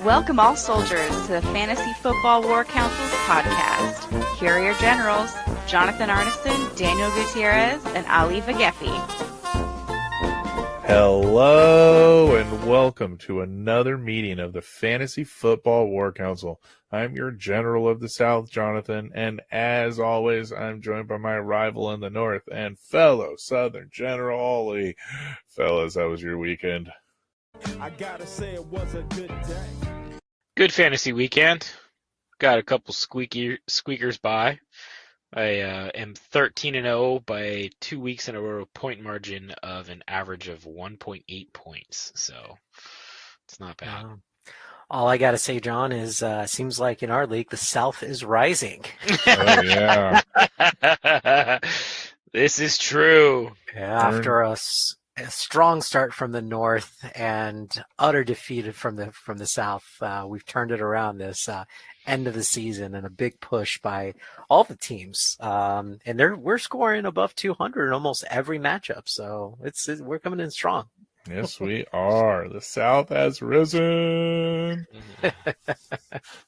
Welcome all soldiers to the Fantasy Football War Council's podcast. Here are your generals, Jonathan Arneson, Daniel Gutierrez, and Ali Vagefi. Hello and welcome to another meeting of the Fantasy Football War Council. I'm your General of the South, Jonathan, and as always, I'm joined by my rival in the North and fellow Southern General Ali. Fellas, how was your weekend? I gotta say it was a good day. Good fantasy weekend. Got a couple squeakers by. I am 13-0 by 2 weeks in a row, point margin of an average of 1.8 points. So it's not bad. All I got to say, John, is seems like in our league, the South is rising. Oh, yeah. This is true. After a strong start from the North and utter defeat from the South, we've turned it around this end of the season and a big push by all the teams. And we're scoring above 200 in almost every matchup. So we're coming in strong. Yes, we are. The South has risen.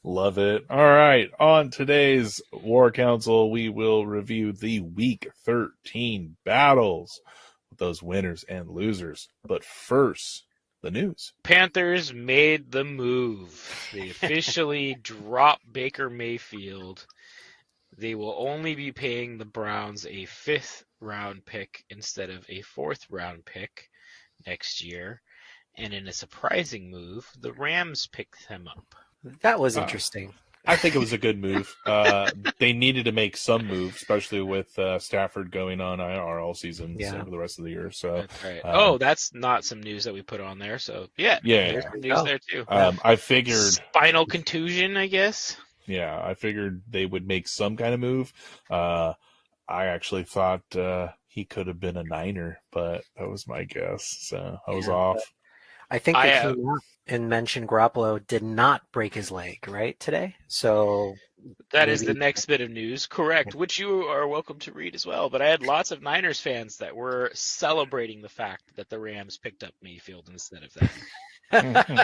Love it. All right. On today's War Council, we will review the Week 13 battles with those winners and losers. But first, the news. Panthers made the move. They officially dropped Baker Mayfield. They will only be paying the Browns a 5th-round pick instead of a 4th-round pick next year. And in a surprising move, the Rams picked him up. That was interesting. I think it was a good move. They needed to make some move, especially with Stafford going on IR all season for the rest of the year. So, that's right. That's not some news that we put on there. So, there's some news there too. I figured spinal contusion, I guess. Yeah, I figured they would make some kind of move. I actually thought he could have been a Niner, but that was my guess. So I was off. I think they came out and mentioned Garoppolo did not break his leg, right, today? So that is the next bit of news, correct, which you are welcome to read as well. But I had lots of Niners fans that were celebrating the fact that the Rams picked up Mayfield instead of them.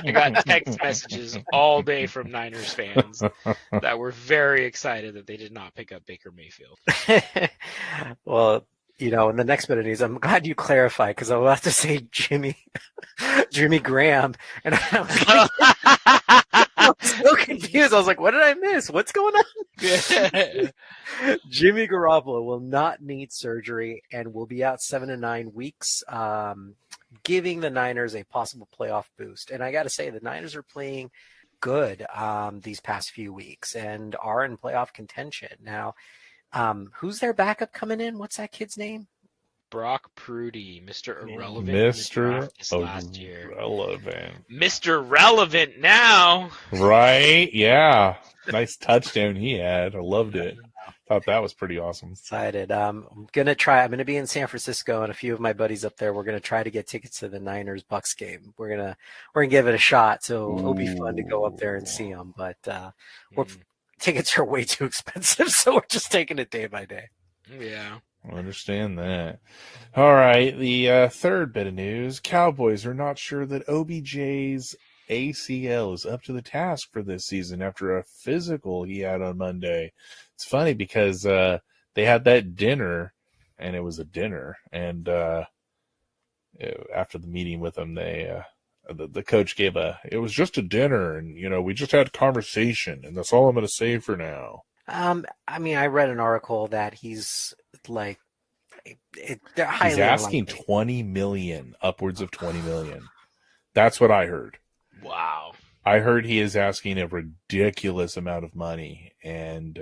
I got text messages all day from Niners fans that were very excited that they did not pick up Baker Mayfield. Well, in the next bit of news, I'm glad you clarified because I was about to say Jimmy Graham, and I was so confused. I was like, what did I miss? What's going on? Jimmy Garoppolo will not need surgery and will be out 7 to 9 weeks, giving the Niners a possible playoff boost. And I got to say, the Niners are playing good these past few weeks and are in playoff contention. Now, who's their backup coming in? What's that kid's name? Brock Purdy, Mr. Irrelevant. Mr. Last year. Irrelevant. Mr. Relevant now. Right? Yeah. Nice touchdown he had. I loved it. Thought that was pretty awesome. Excited. I'm gonna be in San Francisco, and a few of my buddies up there. We're gonna try to get tickets to the Niners Bucks game. We're gonna give it a shot. So it'll be fun to go up there and see them. But tickets are way too expensive, so we're just taking it day by day. Yeah. I understand that. All right, the third bit of news. Cowboys are not sure that OBJ's ACL is up to the task for this season after a physical he had on Monday. It's funny because they had that dinner, and it was a dinner, and after the meeting with him, they the coach gave it was just a dinner, and we just had conversation, and that's all I'm going to say for now. I read an article that he's like, they're highly he's asking unlikely. 20 million, upwards of 20 million. That's what I heard. Wow. I heard he is asking a ridiculous amount of money, and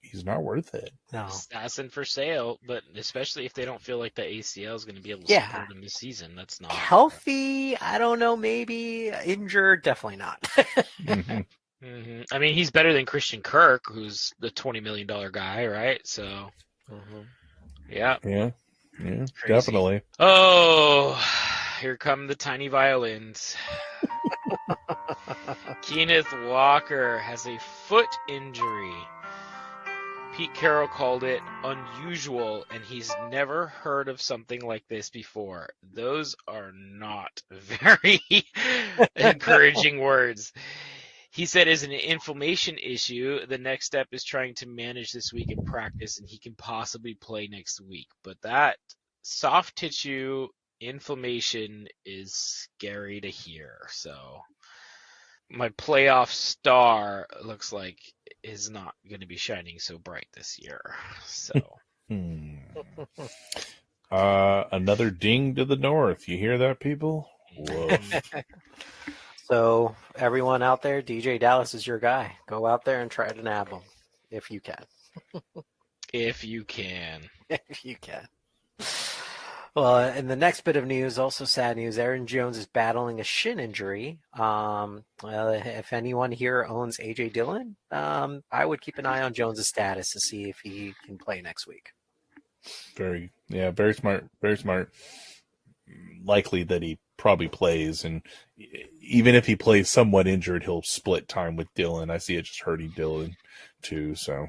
he's not worth it. No. He's asking for sale, but especially if they don't feel like the ACL is going to be able to support him this season, that's not healthy. I don't know, maybe injured, definitely not. Mm-hmm. Mm-hmm. I mean, he's better than Christian Kirk, who's the $20 million guy, right? So, yeah, definitely. Oh, here come the tiny violins. Kenneth Walker has a foot injury. Pete Carroll called it unusual, and he's never heard of something like this before. Those are not very encouraging words. He said is an inflammation issue. The next step is trying to manage this week in practice, and he can possibly play next week. But that soft tissue inflammation is scary to hear. So my playoff star looks like is not going to be shining so bright this year. So Another ding to the north. You hear that, people? Woof. So everyone out there, DJ Dallas is your guy. Go out there and try to nab him if you can. if you can. If you can. Well, in the next bit of news, also sad news, Aaron Jones is battling a shin injury. Well, if anyone here owns A.J. Dillon, I would keep an eye on Jones' status to see if he can play next week. Very smart. Very smart. Likely that he probably plays, and even if he plays somewhat injured, he'll split time with Dillon. I see it just hurting Dillon too. So,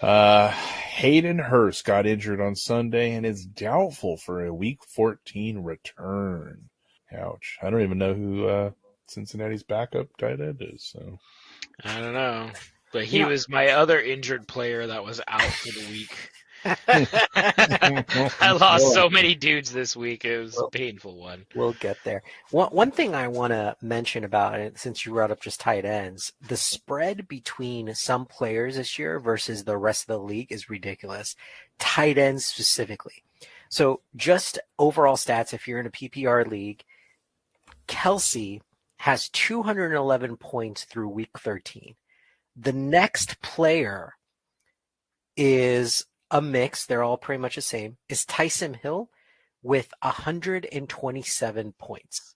Hayden Hurst got injured on Sunday and is doubtful for a Week 14 return. Ouch! I don't even know who Cincinnati's backup tight end is. So I don't know, but he was my other injured player that was out for the week. I lost so many dudes this week. It was a painful one. We'll get there. One thing I want to mention about it, since you brought up just tight ends, the spread between some players this year versus the rest of the league is ridiculous. Tight ends specifically. So just overall stats, if you're in a PPR league, Kelsey has 211 points through week 13. The next player is a mix, they're all pretty much the same, is Tyson Hill with 127 points.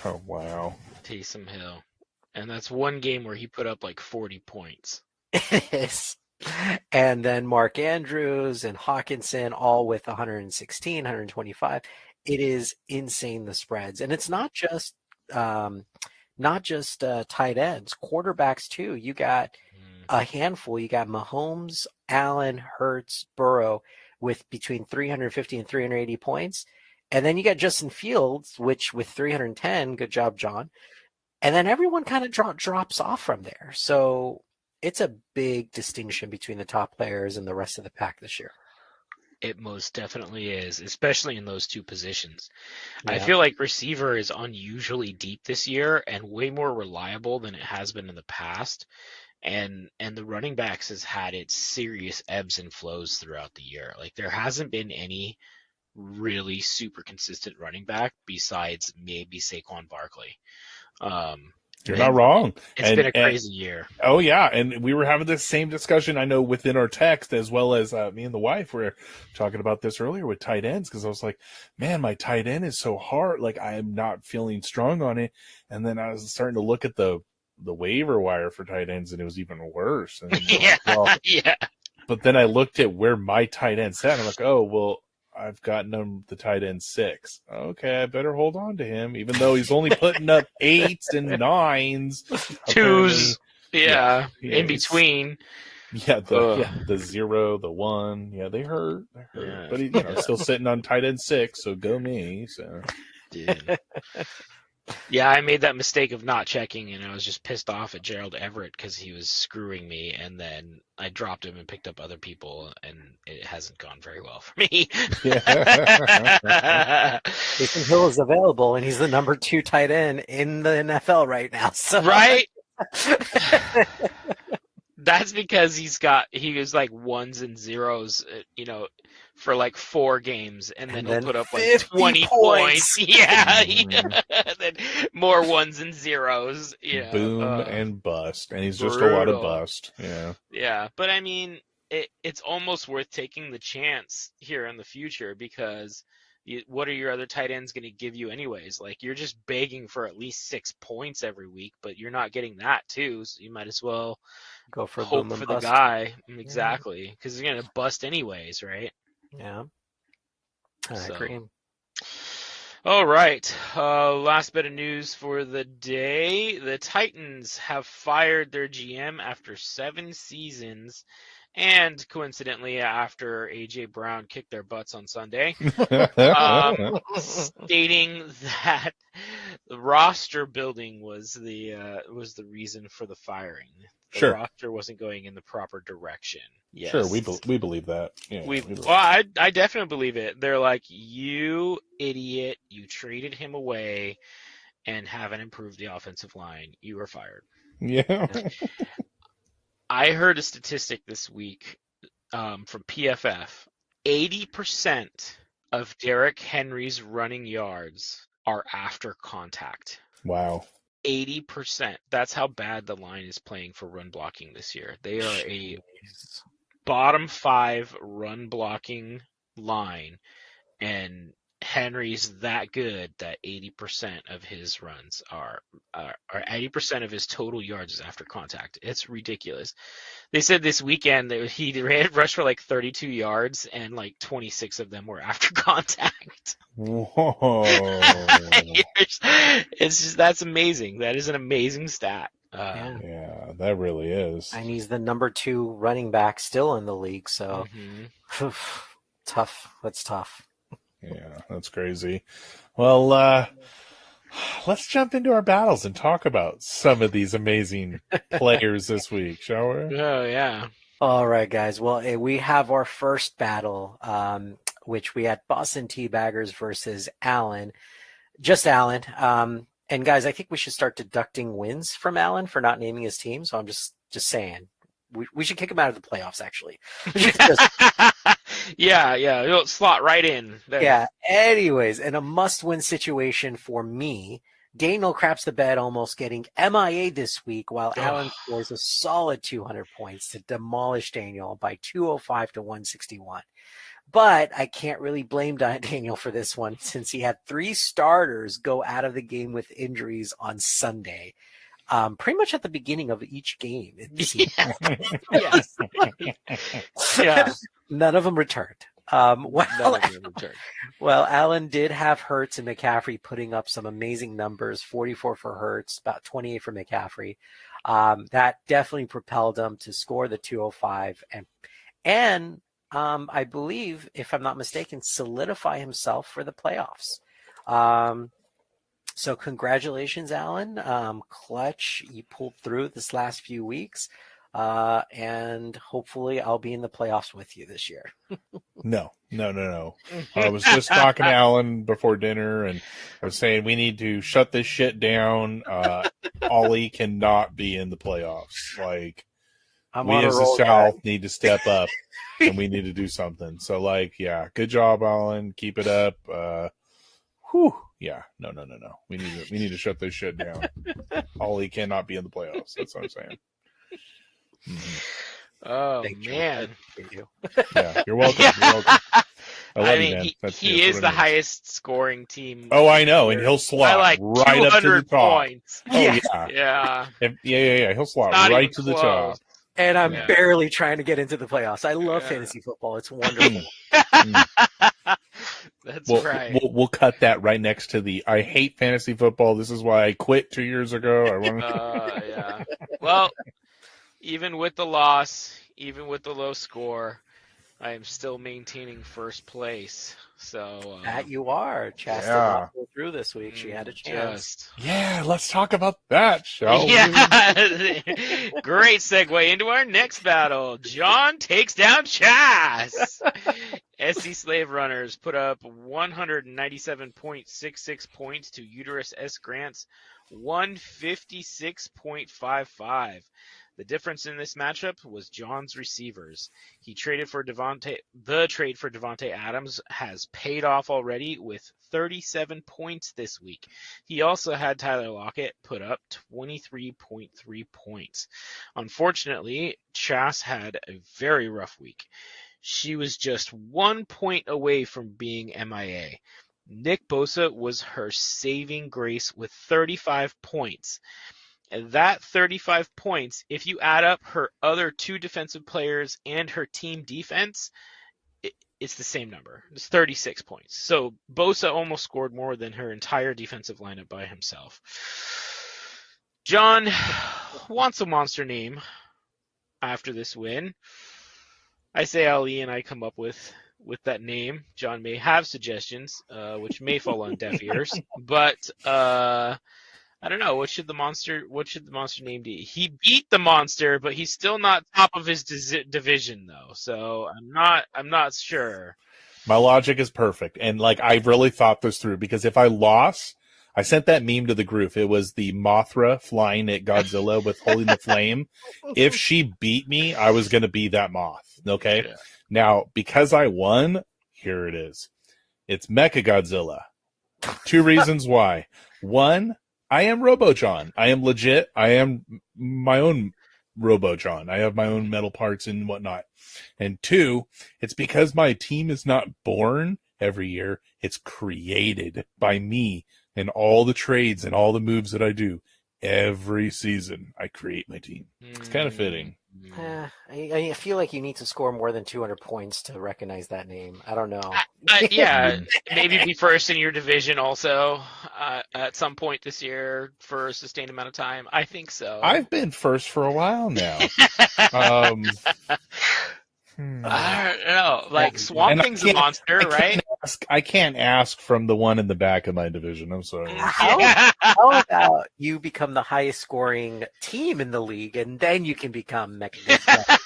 oh wow. Taysom Hill. And that's one game where he put up like 40 points. It is. And then Mark Andrews and Hawkinson all with 116, 125. It is insane, the spreads. And it's not just tight ends, quarterbacks too. You got a handful. You got Mahomes, Allen, Hurts, Burrow with between 350 and 380 points. And then you got Justin Fields, which with 310, good job, John. And then everyone kind of drops off from there. So it's a big distinction between the top players and the rest of the pack this year. It most definitely is, especially in those two positions. Yeah. I feel like receiver is unusually deep this year and way more reliable than it has been in the past. And the running backs has had its serious ebbs and flows throughout the year. Like there hasn't been any really super consistent running back besides maybe Saquon Barkley. You're not wrong. It's been a crazy year. Oh yeah, and we were having this same discussion, I know, within our text, as well as me and the wife were talking about this earlier with tight ends, because I was like, man, my tight end is so hard. Like I am not feeling strong on it. And then I was starting to look at the waiver wire for tight ends, and it was even worse. And Yeah. But then I looked at where my tight end sat, and I'm like, oh, well, I've gotten the tight end 6. Okay, I better hold on to him, even though he's only putting up 8s and 9s. 2s, yeah, in between. Yeah, the 0, the 1, yeah, they hurt. Yeah. But he's still sitting on tight end 6, so go me. So. Yeah, I made that mistake of not checking, and I was just pissed off at Gerald Everett because he was screwing me, and then I dropped him and picked up other people, and it hasn't gone very well for me. Taysom Hill is available, and he's the number 2 tight end in the NFL right now. So. Right? That's because he was like 1s and 0s, for like 4 games, and then he'll put up like 20 points. Yeah. Then more 1s and 0s. Yeah. Boom and bust. And he's just a lot of bust. Yeah. Yeah. But I mean, it's almost worth taking the chance here in the future, because what are your other tight ends going to give you anyways? Like, you're just begging for at least 6 points every week, but you're not getting that too. So you might as well go for hope for the guy. Exactly. Because he's going to bust anyways, right? Yeah. I agree. All right. Last bit of news for the day. The Titans have fired their GM after 7 seasons, and coincidentally after A.J. Brown kicked their butts on Sunday, stating that The roster building was the reason for the firing. The Sure. roster wasn't going in the proper direction. Yes. Sure, we believe that. Yeah, we believe well, I definitely believe it. They're like, you idiot, you traded him away and haven't improved the offensive line. You are fired. Yeah. I heard a statistic this week from PFF. 80% of Derrick Henry's running yards are after contact. Wow. 80%. That's how bad the line is playing for run blocking this year. They are a bottom 5 run blocking line, and Henry's that good that 80% of his runs are 80% of his total yards is after contact. It's ridiculous. They said this weekend that he rushed for like 32 yards and like 26 of them were after contact. Whoa. It's just, that's amazing. That is an amazing stat. Yeah, that really is. And he's the number 2 running back still in the league, so tough. That's tough. Yeah, that's crazy. Well, let's jump into our battles and talk about some of these amazing players this week, shall we? Oh, yeah. All right, guys. Well, we have our first battle, which we had Boston Teabaggers versus Allen. Just Allen. And guys, I think we should start deducting wins from Allen for not naming his team. So I'm just saying. We should kick him out of the playoffs, actually. Yeah, it'll slot right in there. Yeah. Anyways, in a must-win situation for me, Daniel craps the bed, almost getting MIA this week, while Allen scores a solid 200 points to demolish Daniel by 205 to 161. But I can't really blame Daniel for this one, since he had 3 starters go out of the game with injuries on Sunday. Pretty much at the beginning of each game. Yes. Yeah. None of them returned. Well, Allen did have Hurts and McCaffrey putting up some amazing numbers, 44 for Hurts, about 28 for McCaffrey. That definitely propelled him to score the 205 and I believe, if I'm not mistaken, solidify himself for the playoffs. So congratulations, Allen. Clutch, you pulled through this last few weeks. And hopefully I'll be in the playoffs with you this year. No. I was just talking to Alan before dinner, and I was saying we need to shut this shit down. Ollie cannot be in the playoffs. Like, we as the South need to step up, and we need to do something. So, like, yeah, good job, Alan. Keep it up. Yeah, no. We need to shut this shit down. Ollie cannot be in the playoffs. That's what I'm saying. Mm-hmm. Oh, Thank man. You. Yeah, you're welcome. I mean, he is the highest scoring team. Oh, I know, and he'll slot like right up to the top. Points. Oh, yeah. Yeah. He'll slot right to the top. And I'm barely trying to get into the playoffs. I love fantasy football. It's wonderful. That's right. We'll cut that right next to the I hate fantasy football. This is why I quit 2 years ago. Yeah. Well, even with the loss, even with the low score, I am still maintaining first place. So that you are. Chas did not go through this week. She had a chance. Yeah, let's talk about that, shall we? Great segue into our next battle. John takes down Chas. SC Slave Runners put up 197.66 points to Uterus S. Grant's 156.55. The difference in this matchup was John's receivers. The trade for Devontae Adams has paid off already with 37 points this week. He also had Tyler Lockett put up 23.3 points. Unfortunately, Chas had a very rough week. She was just 1 point away from being MIA. Nick Bosa was her saving grace with 35 points. And that 35 points, if you add up her other 2 defensive players and her team defense, it's the same number. It's 36 points. So Bosa almost scored more than her entire defensive lineup by himself. John wants a monster name after this win. I say Ali and I come up with with that name. John may have suggestions, which may fall on deaf ears, but I don't know. What should the monster name be? He beat the monster, but he's still not top of his division though. So I'm not sure. My logic is perfect. And like, I really thought this through, because if I lost, I sent that meme to the group. It was the Mothra flying at Godzilla with holding the flame. If she beat me, I was going to be that moth. Okay. Yeah. Now, because I won, here it is. It's Mechagodzilla. 2 reasons why. 1, I am RoboJohn. I am legit. I am my own RoboJohn. I have my own metal parts and whatnot. And 2, it's because my team is not born every year. It's created by me and all the trades and all the moves that I do. Every season, I create my team. It's kind of fitting. I feel like you need to score more than 200 points to recognize that name. I don't know. Yeah, maybe be first in your division also at some point this year for a sustained amount of time. I think so. I've been first for a while now. I don't know. Like, Swamp Thing's a monster, right? I can't ask from the one in the back of my division. I'm sorry. How about you become the highest scoring team in the league, and then you can become Mechagodzilla?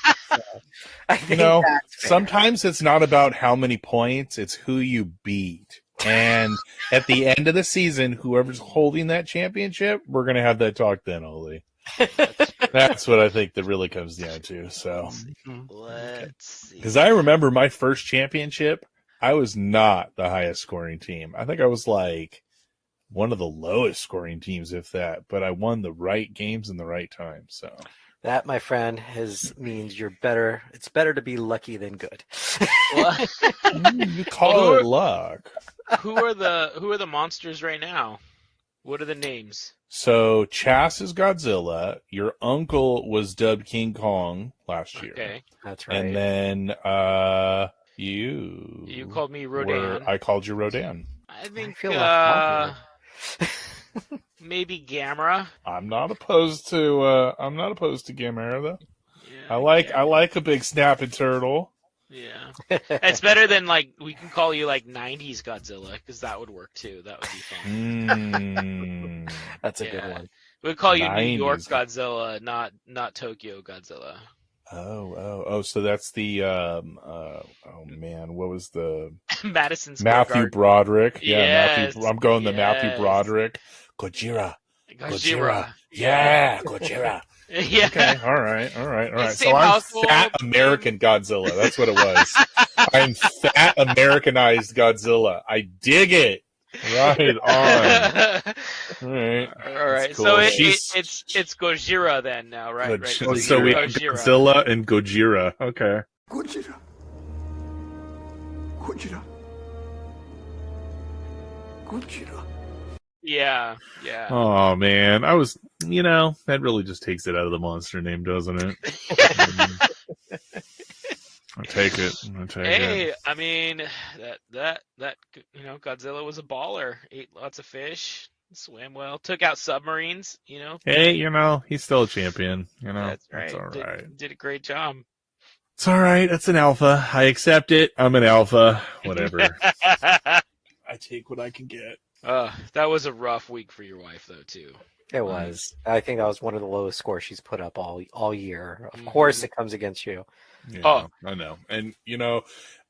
I think that's fair. Sometimes it's not about how many points, it's who you beat. And at the end of the season, whoever's holding that championship, we're going to have that talk then, Oli. That's what I think that really comes down to. So, let's see. Because I remember my first championship, I was not the highest scoring team. I think I was like one of the lowest scoring teams, if that. But I won the right games in the right time. So that, my friend, means you're better. It's better to be lucky than good. You call it luck. Who are the monsters right now? What are the names? So Chas is Godzilla. Your uncle was dubbed King Kong last year. Okay, that's right. And then you called me Rodan. I called you Rodan. I think maybe Gamera. I'm not opposed to Gamera though. Yeah, I like a big snapping turtle. Yeah, it's better than like we can call you like '90s Godzilla because that would work too. That would be fun. That's a good one. We'd call you New York Godzilla, not Tokyo Godzilla. Oh! So that's the oh man, what was the Madison Square Matthew Garden. Broderick? Yeah, Yes. I'm going the Matthew Broderick. Gojira. Yeah, Gojira. Yeah. Okay. All right. So Same I'm household. fat American Godzilla. That's what it was. I'm fat Americanized Godzilla. I dig it. Right on. All right. Cool. So it's Gojira then now, right? So we have Godzilla and Gojira. Okay. Gojira. Yeah. Oh man, I was, that really just takes it out of the monster name, doesn't it? I take it. Hey, I mean that Godzilla was a baller. Ate lots of fish, swam well, took out submarines. Hey, he's still a champion. That's right. It's all right. Did a great job. It's all right. That's an alpha. I accept it. I'm an alpha. Whatever. I take what I can get. That was a rough week for your wife, though, too. It was. I think that was one of the lowest scores she's put up all year. Of course, it comes against you. Yeah, I know. And,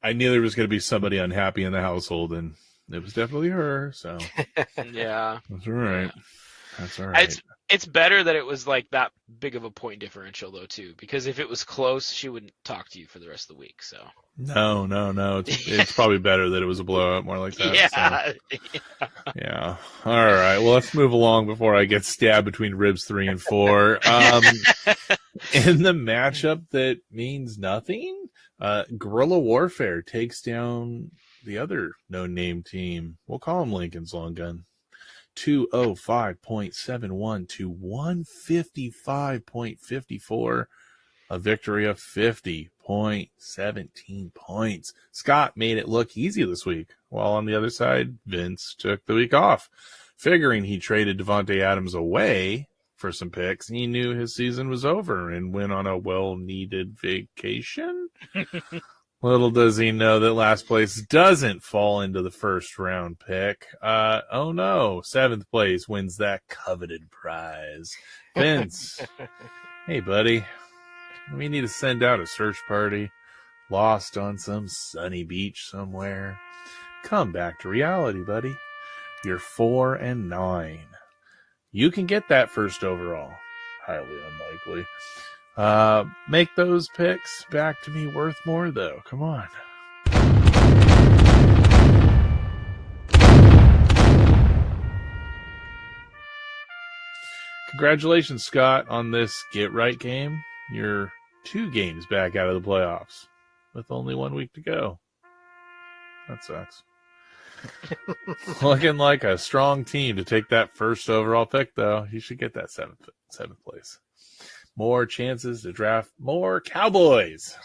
I knew there was going to be somebody unhappy in the household, and it was definitely her. So, yeah. That's all right. That's all right. It's better that it was like that big of a point differential, though, too, because if it was close, she wouldn't talk to you for the rest of the week. So no. It's probably better that it was a blowout, more like that. Yeah. Yeah. All right. Well, let's move along before I get stabbed between ribs 3 and 4. In the matchup that means nothing, Guerrilla Warfare takes down the other no-name team. We'll call him Lincoln's Long Gun. 205.71 to 155.54. A victory of 50.17 points. Scott made it look easy this week, while on the other side, Vince took the week off, figuring he traded Devontae Adams away for some picks. He knew his season was over and went on a well-needed vacation. Little does he know that last place doesn't fall into the first round pick. Oh no, 7th place wins that coveted prize. Vince, hey buddy, we need to send out a search party. Lost on some sunny beach somewhere. Come back to reality, buddy. You're 4-9. You can get that first overall. Highly unlikely. Make those picks back to me worth more, though. Come on. Congratulations, Scott, on this get-right game. You're 2 games back out of the playoffs with only 1 week to go. That sucks. Looking like a strong team to take that first overall pick, though. You should get that 7th place. More chances to draft more Cowboys.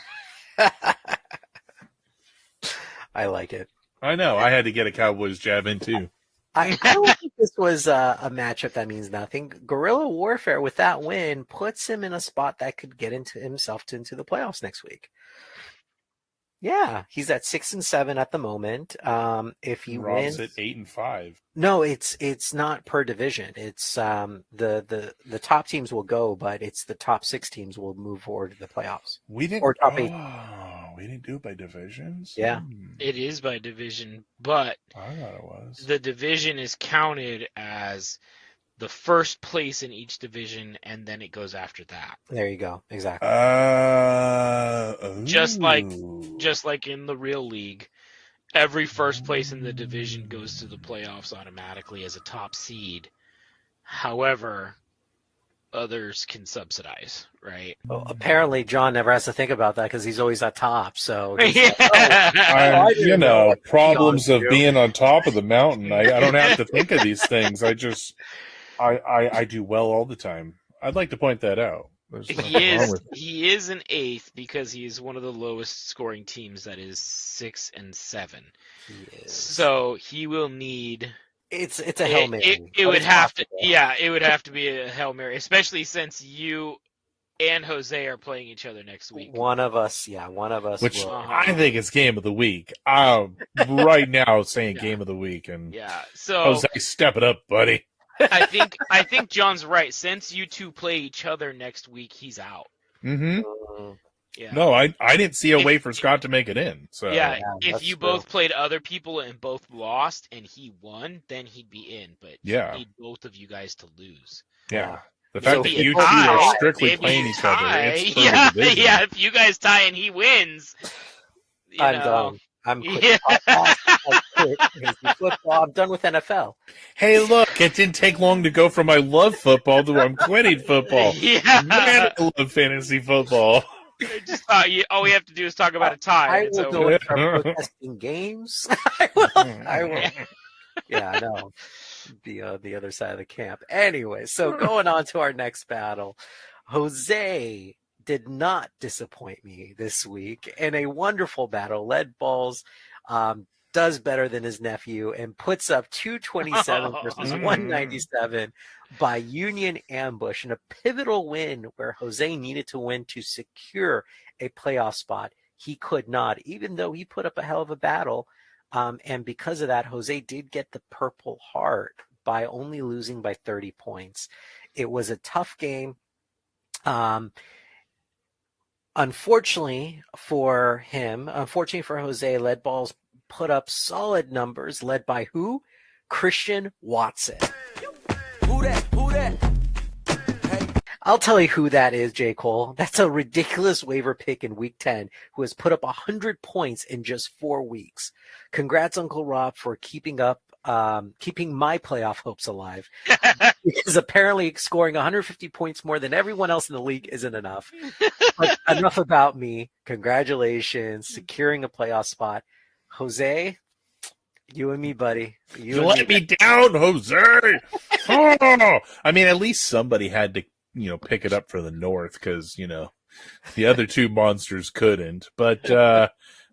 I like it. I know. I had to get a Cowboys jab in, too. I don't think this was a matchup that means nothing. Guerrilla Warfare, with that win, puts him in a spot that could get into the playoffs next week. Yeah, he's at 6-7 at the moment. If he Rob's wins, at 8-5. no, it's not per division. It's the top teams will go, but it's the top 6 teams will move forward to the playoffs. We didn't. Or top 8. We didn't do it by divisions. Yeah. It is by division, but I thought it was. the division is counted as the first place in each division, and then it goes after that. There you go. Exactly. Just like in the real league, every first place in the division goes to the playoffs automatically as a top seed. However, others can subsidize, right? Well, apparently, John never has to think about that because he's always at top. So, Yeah. Problems of being on top of the mountain. I don't have to think of these things. I do well all the time. I'd like to point that out. He is an 8th because he is one of the lowest scoring teams that is 6-7. he is. So he will need. It's a Hail Mary. It would have to, it would have to be a Hail Mary, especially since you and Jose are playing each other next week. One of us Which will. I think is game of the week. I'm right now saying game of the week, and So Jose, step it up, buddy. I think John's right. Since you two play each other next week, he's out. Mm-hmm. Yeah. No, I didn't see a way for Scott to make it in. So if that's you true. both played other people and both lost and he won, then he'd be in. But he need both of you guys to lose. Yeah. The fact that Maybe you a two tie. are strictly Maybe playing a each other. tie. It's for the division. Yeah. If you guys tie and he wins, I'm done. I'm quitting. Yeah. I quit. Football. I'm done with NFL. Hey, look, it didn't take long to go from I love football to I'm quitting football. Yeah. Man, I love fantasy football. Just all we have to do is talk about a tie. I It's will over. go and start protesting games. I will. Yeah, I know. The other side of the camp. Anyway, so going on to our next battle, Jose did not disappoint me this week in a wonderful battle. Lead Balls does better than his nephew and puts up 227 versus 197 by Union Ambush in a pivotal win where Jose needed to win to secure a playoff spot. He could not, even though he put up a hell of a battle. And because of that, Jose did get the Purple Heart by only losing by 30 points. It was a tough game. Unfortunately for Jose, Lead Balls put up solid numbers, led by who? Christian Watson. Who that? I'll tell you who that is, J. Cole. That's a ridiculous waiver pick in Week 10 who has put up 100 points in just 4 weeks. Congrats, Uncle Rob, for keeping my playoff hopes alive. Because apparently scoring 150 points more than everyone else in the league isn't enough. But enough about me. Congratulations, securing a playoff spot. Jose, you and me, buddy. You let me down, Jose. Oh, I mean, at least somebody had to, pick it up for the North because, the other two monsters couldn't. But,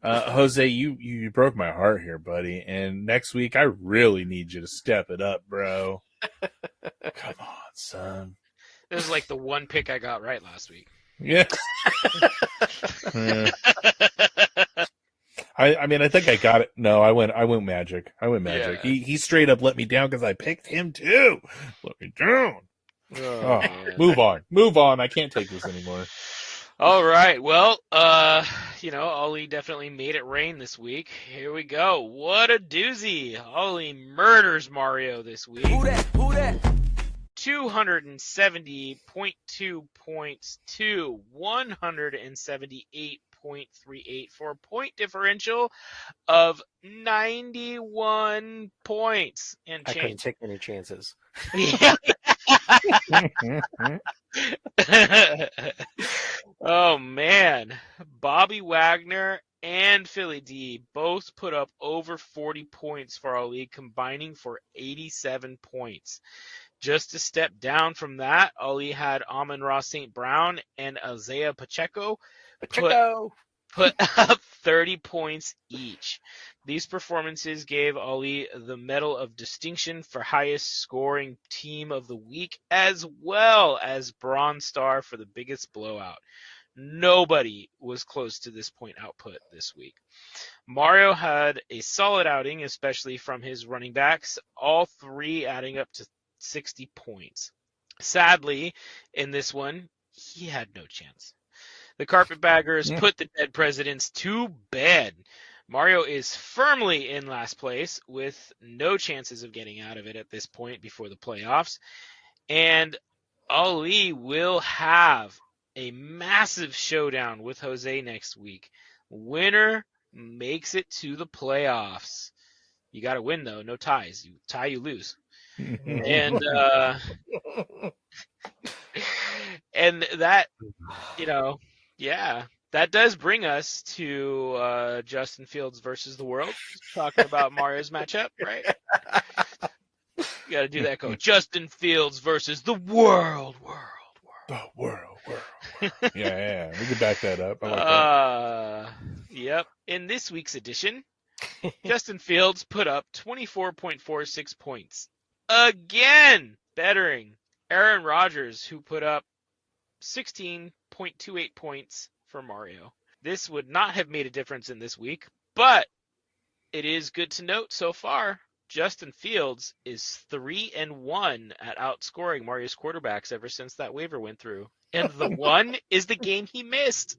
Jose, you broke my heart here, buddy. And next week, I really need you to step it up, bro. Come on, son. This is like the one pick I got right last week. Yeah. I mean, I think I got it. No, I went Magic. Yeah. He straight up let me down because I picked him too. Let me down. Oh, Oh, man. move on. I can't take this anymore. All right. Well, Ollie definitely made it rain this week. Here we go. What a doozy. Ollie murders Mario this week. Who that? 270.2 points to 178.38 for a point differential of 91 points and I couldn't change. take any chances. Yeah. Oh man, Bobby Wagner and Philly D both put up over 40 points for our league, combining for 87 points. Just a step down from that, Ali had Amon-Ra St. Brown and Isaiah Pacheco put up 30 points each. These performances gave Ali the Medal of Distinction for highest scoring team of the week, as well as Bronze Star for the biggest blowout. Nobody was close to this point output this week. Mario had a solid outing, especially from his running backs, all three adding up to 60 points. Sadly, in this one, he had no chance. The Carpetbaggers put the dead presidents to bed. Mario is firmly in last place with no chances of getting out of it at this point before the playoffs. And Ali will have a massive showdown with Jose next week. Winner makes it to the playoffs. You got to win, though. No ties. You tie, you lose. And and that, that does bring us to Justin Fields versus the world. Talking about Mario's matchup, right? You got to do that. Go Justin Fields versus the world. The world. Yeah. We can back that up. I like that. Yep. In this week's edition, Justin Fields put up 24.46 points. Again, bettering Aaron Rodgers, who put up 16.28 points for Mario. This would not have made a difference in this week, but it is good to note so far, Justin Fields is 3-1 at outscoring Mario's quarterbacks ever since that waiver went through. And the one is the game he missed.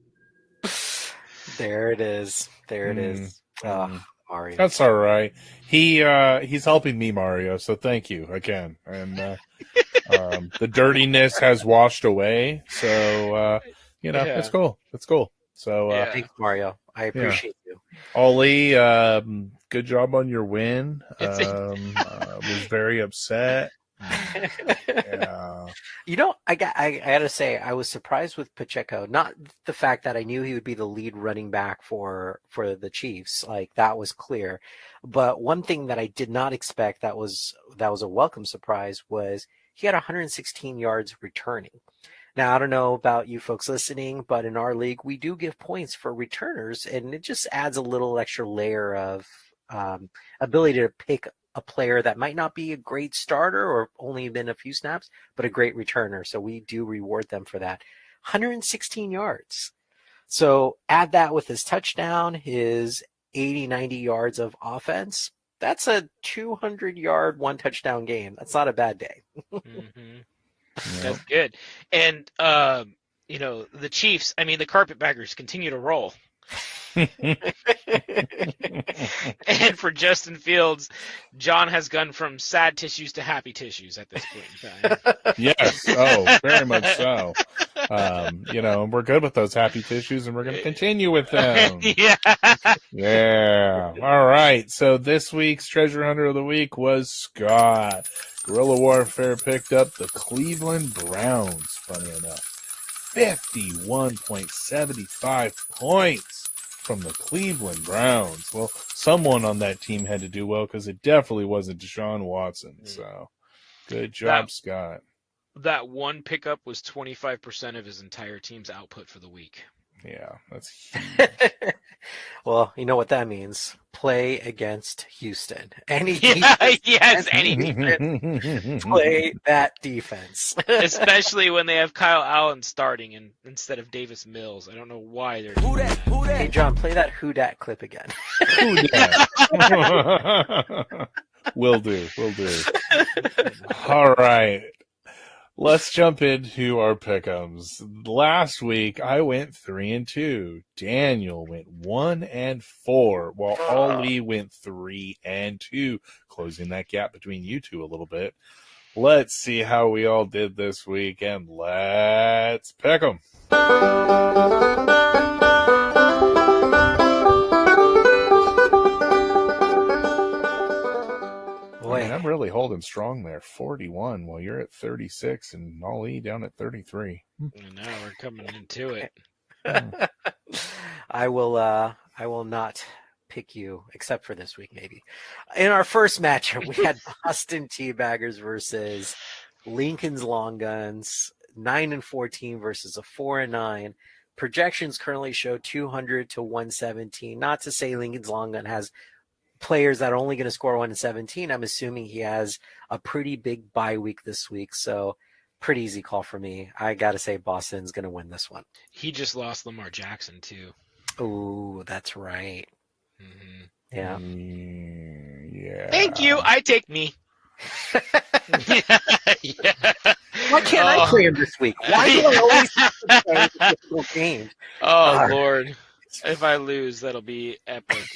There it is. Mario. That's all right. He's helping me, Mario. So thank you again. And the dirtiness has washed away. So it's cool. So thanks, Mario. I appreciate you. Ollie, good job on your win. Was very upset. I gotta say, I was surprised with Pacheco. Not the fact that I knew he would be the lead running back for the Chiefs, like that was clear. But one thing that I did not expect that was a welcome surprise was he had 116 yards returning. Now, I don't know about you folks listening, but in our league, we do give points for returners, and it just adds a little extra layer of ability to pick a player that might not be a great starter or only been a few snaps, but a great returner. So we do reward them for that. 116 yards. So add that with his touchdown, his 80, 90 yards of offense. That's a 200-yard, one touchdown game. That's not a bad day. Mm-hmm. That's good. And, the Chiefs, the Carpetbaggers continue to roll. And for Justin Fields, John has gone from sad tissues to happy tissues at this point in time. Yes. Oh, very much so. We're good with those happy tissues, and we're going to continue with them. Yeah. Yeah. All right. So this week's treasure hunter of the week was Scott. Guerrilla Warfare picked up the Cleveland Browns, funny enough. 51.75 points from the Cleveland Browns. Well, someone on that team had to do well because it definitely wasn't Deshaun Watson. So good job, Scott. That one pickup was 25% of his entire team's output for the week. Yeah, that's huge. Well, you know what that means. play against Houston. Any Yeah, defense, yes, any play that defense. especially when they have Kyle Allen starting instead of Davis Mills. I don't know why they're doing that. Hey, John, play that Who Dat clip again. Who dat? Will do. All right. Let's jump into our pick'ems. Last week I went 3-2. Daniel went 1-4, while Ollie went 3-2, closing that gap between you two a little bit. Let's see how we all did this week, and let's pick 'em. Boy, Man, I'm really holding strong there. 41, while you're at 36, and Ollie down at 33. And now we're coming into it. I will not pick you except for this week, maybe. In our first matchup, we had Boston Teabaggers versus Lincoln's Long Guns, 9-14 versus a 4-9. Projections currently show 200 to 117. Not to say Lincoln's Long Gun has players that are only going to score 117. I'm assuming he has a pretty big bye week this week, so pretty easy call for me. I got to say Boston's going to win this one. He just lost Lamar Jackson too. Oh, that's right. Mm-hmm. Yeah. Yeah. Thank you. I take me. Yeah. Why can't I play him this week? Why do I always have to play the difficult games? Oh, Lord. If I lose, that'll be epic.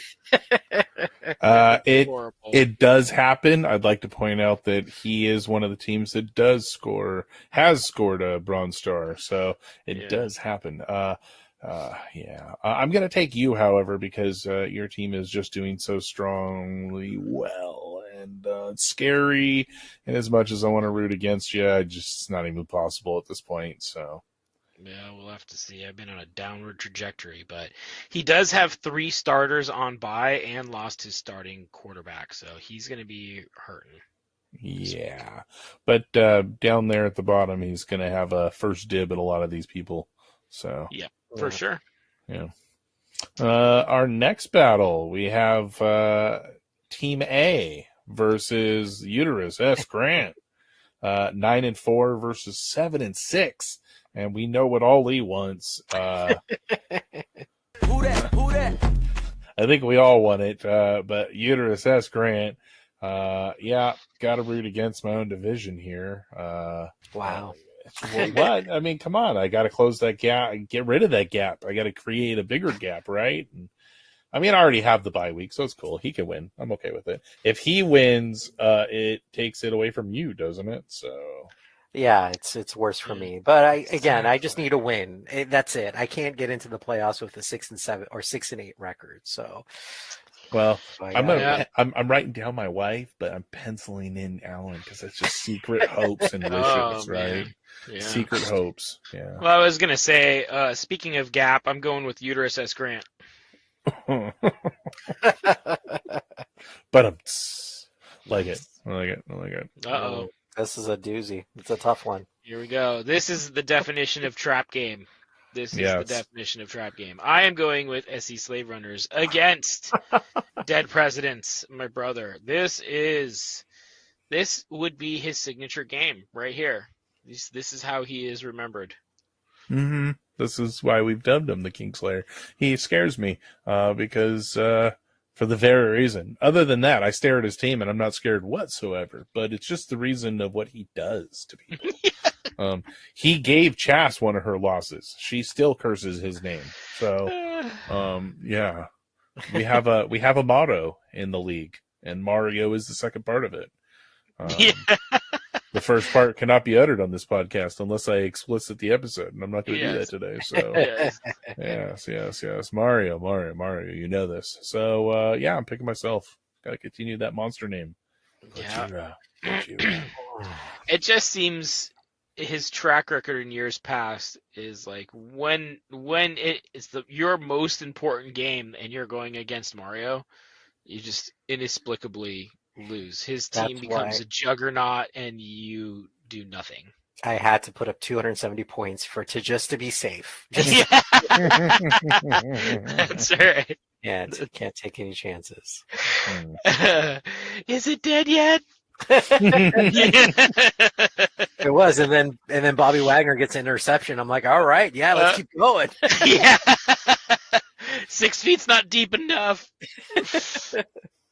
It does happen. I'd like to point out that he is one of the teams that has scored a Bronze Star, so it does happen. I'm going to take you, however, because your team is just doing so strongly well, and it's scary. And as much as I want to root against you, it's not even possible at this point. So. Yeah, we'll have to see. I've been on a downward trajectory, but he does have 3 starters on bye and lost his starting quarterback, so he's going to be hurting. Yeah, but down there at the bottom, he's going to have a first dib at a lot of these people. So yeah, for sure. Yeah. Our next battle, we have Team A versus Uterus S. Grant, 9-4 versus 7-6. And we know what Ollie wants. Who that? I think we all want it. But Uterus S. Grant, got to root against my own division here. Wow. What? I mean, come on. I got to close that gap, get rid of that gap. I got to create a bigger gap, right? And, I mean, I already have the bye week, so it's cool. He can win. I'm okay with it. If he wins, it takes it away from you, doesn't it? So. Yeah, it's worse for me. But I just need a win. That's it. I can't get into the playoffs with a 6-7 or 6-8 record. So, well, I'm writing down my wife, but I'm penciling in Alan because it's just secret hopes and wishes, right? Yeah. Secret hopes. Yeah. Well, I was gonna say, speaking of gap, I'm going with Uterus S. Grant. But I like it. Uh-oh. This is a doozy. It's a tough one. Here we go. This is the definition of trap game. The definition of trap game. I am going with SC Slave Runners against Dead Presidents, my brother. This would be his signature game right here. This is how he is remembered. Mm-hmm. This is why we've dubbed him the Kingslayer. He scares me because for the very reason. Other than that, I stare at his team and I'm not scared whatsoever. But it's just the reason of what he does to people. He gave Chas one of her losses. She still curses his name. So, we have a motto in the league, and Mario is the second part of it. The first part cannot be uttered on this podcast unless I explicit the episode, and I'm not going to do that today. So, yes. Mario, you know this. So, I'm picking myself. Got to continue that monster name. Yeah. It just seems his track record in years past is like when it's your most important game and you're going against Mario, you just inexplicably lose. His team becomes a juggernaut and you do nothing. I had to put up 270 points to be safe. That's right. Can't take any chances. Is it dead yet? It was, and then Bobby Wagner gets an interception. I'm like, all right, yeah, let's keep going. Yeah. 6 feet's not deep enough.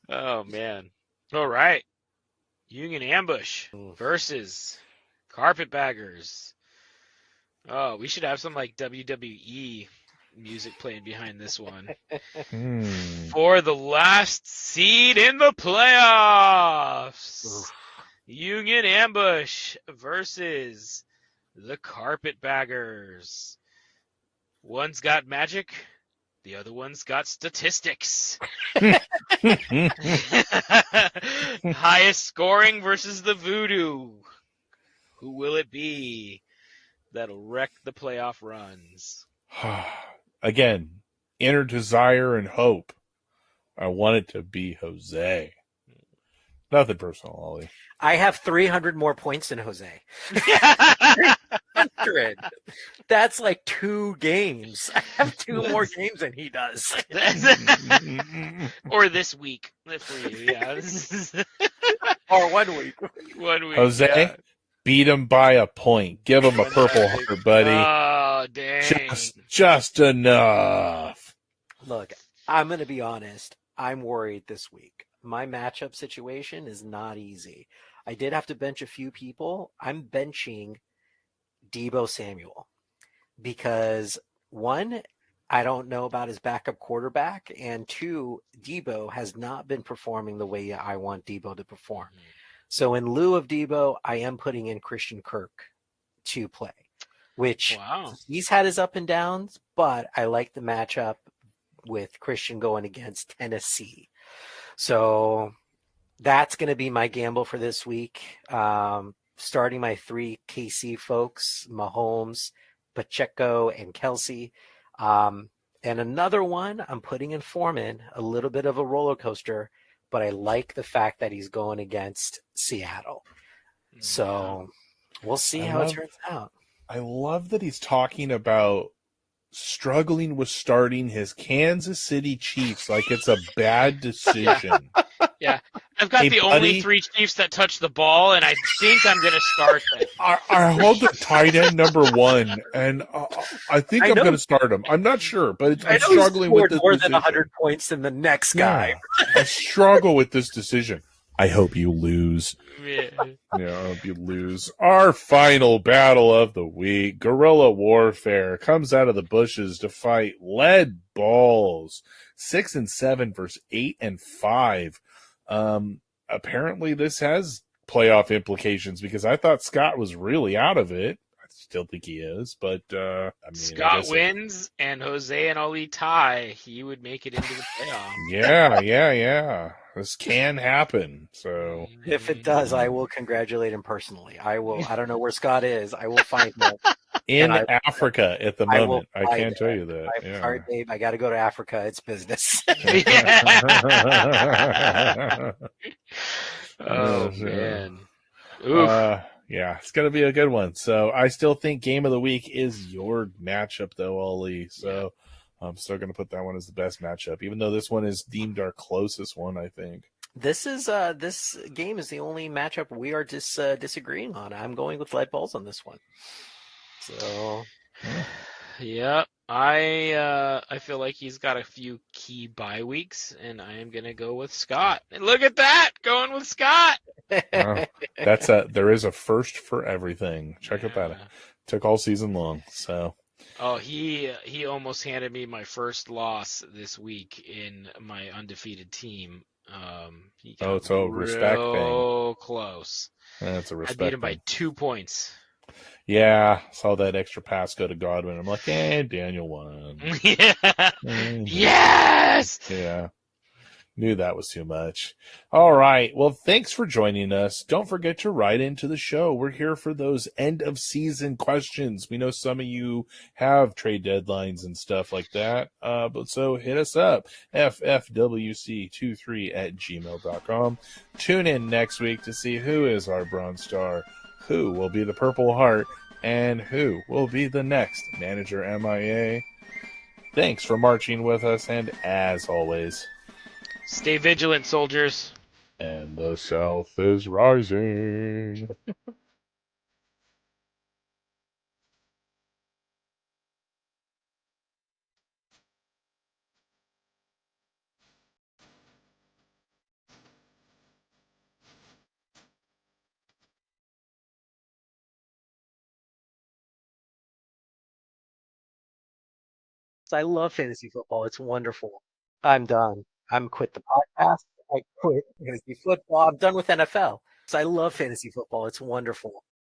Oh man. All right. Union Ambush versus Carpetbaggers. Oh, we should have some like WWE music playing behind this one. For the last seed in the playoffs. Oof. Union Ambush versus the Carpetbaggers. One's got magic, the other one's got statistics. Highest scoring versus the Voodoo. Who will it be that'll wreck the playoff runs? Again, inner desire and hope. I want it to be Jose. Nothing personal, Ollie. I have 300 more points than Jose. 300. That's like 2 games. I have 2 more games than he does. Or this week for you, yeah. Or 1 week. 1 week. Jose, yeah. beat him by a point. Give him a Purple Heart, buddy. Oh, dang. Just enough. Look, I'm going to be honest. I'm worried this week. My matchup situation is not easy. I did have to bench a few people. I'm benching Deebo Samuel because 1, I don't know about his backup quarterback, and 2, Deebo has not been performing the way I want Deebo to perform. So in lieu of Deebo, I am putting in Christian Kirk to play, which he's had his up and downs, but I like the matchup with Christian going against Tennessee. So that's going to be my gamble for this week. Starting my 3 KC folks, Mahomes, Pacheco, and Kelsey. And another one, I'm putting in Foreman, a little bit of a roller coaster, but I like the fact that he's going against Seattle. So we'll see how it turns out. I love that he's talking about struggling with starting his Kansas City Chiefs like it's a bad decision. Yeah. I've got the only 3 Chiefs that touch the ball, and I think I'm going to start them. I hold the tight end number 1, and I think I'm going to start him. I'm not sure, but I'm struggling with this more decision. than 100 points than the next guy. I struggle with this decision. I hope you lose. Yeah. I hope you lose. Our final battle of the week, guerrilla warfare, comes out of the bushes to fight lead balls. 6-7 versus 8-5. Apparently this has playoff implications because I thought Scott was really out of it. I still think he is, but Scott wins and Jose and Ali tie. He would make it into the playoff. Yeah. This can happen. So if it does, I will congratulate him personally. I will. I don't know where Scott is. I will find him in Africa at the moment. I can't tell you that. I'm sorry, babe. I got to go to Africa. It's business. Oh man. Yeah, it's gonna be a good one. So I still think game of the week is your matchup, though, Ollie. So I'm still gonna put that one as the best matchup, even though this one is deemed our closest one. I think this game is the only matchup we are disagreeing on. I'm going with lead balls on this one. So yeah, I feel like he's got a few key bye weeks, and I am gonna go with Scott. And look at that, going with Scott. There is a first for everything. Check it out. Took all season long. So he almost handed me my first loss this week in my undefeated team. It's a respect thing. Oh, close. That's a respect. I beat him thing. by 2 points. Yeah, saw that extra pass go to Godwin. I'm like, Daniel won. Yeah. Yes! Yeah. Knew that was too much. All right. Well, thanks for joining us. Don't forget to write into the show. We're here for those end of season questions. We know some of you have trade deadlines and stuff like that. But so hit us up, ffwc23@gmail.com. Tune in next week to see who is our Bronze Star, who will be the Purple Heart, and who will be the next manager MIA. Thanks for marching with us, and as always, Stay vigilant, soldiers. and the South is rising. I love fantasy football. It's wonderful. I'm done. I'm quit the podcast. I quit fantasy football. I'm done with NFL. I love fantasy football. It's wonderful.